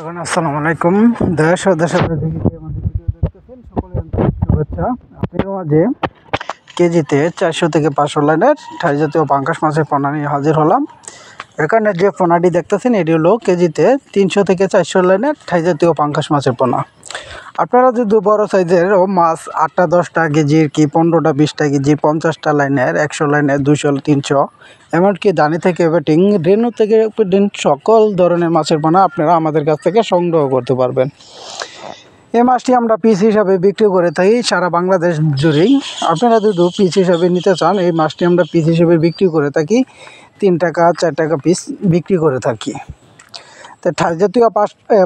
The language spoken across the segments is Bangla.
বন্ধুগণ আসসালামু আলাইকুম। দেশ ও দেশের বাইরে থেকে আমাদের ভিডিও দেখতেছেন সকলে আন্তরিক শুভেচ্ছা। আপনাদের মাঝে কেজিতে 400 থেকে 500 লাইনের ঠাই জাতীয় পাঙ্গাস মাছের পোনা নিয়ে হাজির হলাম। এখানে যে পোনাটি দেখতেছেন এটি হলো কেজিতে 300 থেকে 400 লাইনের ঠাই জাতীয় পাঙ্গাস মাছের পোনা। আপনারা যদি বড় সাইজের মাছ 8টা 10টা কেজির কি 15টা 20টা কেজি 50টা লাইনের 100 লাইনের 200 300 এমনকি দানি থেকে বেটিং রেনু থেকে সকল ধরনের মাছের পোনা আপনারা আমাদের কাছ থেকে সংগ্রহ করতে পারবেন। এই মাছটি আমরা পিস হিসাবে বিক্রি করে থাকি সারা বাংলাদেশ জুড়েই। আপনারা যদি পিস হিসাবে নিতে চান এই মাছটি আমরা পিস হিসাবে বিক্রি করে থাকি 3 টাকা 4 টাকা পিস বিক্রি করে থাকি। তো ঠাই জাতীয়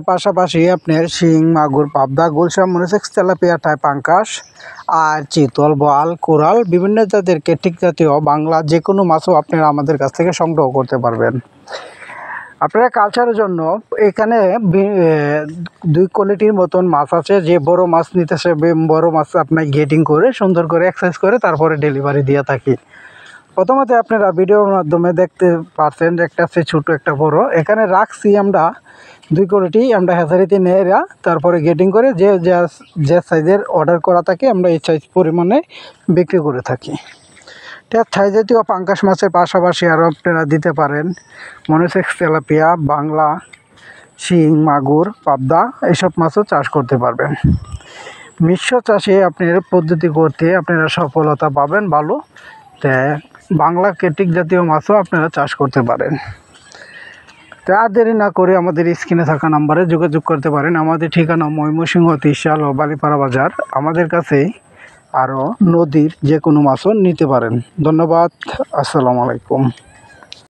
পাশাপাশি আপনার শিং মাগুর পাবদা গুলশা মরিচেক্স তেলাপিয়া ঠাই পাঙ্গাস আর চিতল বোয়াল কোরাল বিভিন্ন জাতের কেটিক জাতীয় বাংলা যে কোনো মাছও আপনারা আমাদের কাছ থেকে সংগ্রহ করতে পারবেন। আপনারা কালচারের জন্য এখানে 2 কোয়ালিটির মতন মাছ আছে। যে বড় মাছ নিতে সে বড় মাছ আপনার গেটিং করে সুন্দর করে এক্সারসাইজ করে তারপরে ডেলিভারি দিয়ে থাকি। প্রথমত আপনারা ভিডিওর মাধ্যমে দেখতে পাচ্ছেন একটা আছে ছোটো একটা বড়। এখানে রাখছি আমরা 2 কোয়ালিটি আমরা হ্যাচারিতে নিয়ে তারপরে গেটিং করে যে সাইজের অর্ডার করা থাকে আমরা এই সাইজ পরিমাণে বিক্রি করে থাকি। ঠাই জাতীয় পাঙ্গাস মাছের পাশাপাশি আরও আপনারা দিতে পারেন মরিচেক্স তেলাপিয়া বাংলা শিং মাগুর পাবদা এইসব মাছও চাষ করতে পারবেন। মিশ্র চাষে আপনার পদ্ধতি করতে আপনারা সফলতা পাবেন ভালো। বাংলা কেটিক জাতীয় মাছও আপনারা চাষ করতে পারেন। তা আর দেরি না করে আমাদের স্ক্রিনে থাকা নাম্বারে যোগাযোগ করতে পারেন। আমাদের ঠিকানা ময়মনসিংহ ত্রিশাল ও বালিপাড়া বাজার। আমাদের কাছে আরও নদীর যে কোনো মাছও নিতে পারেন। ধন্যবাদ। আসসালামু আলাইকুম।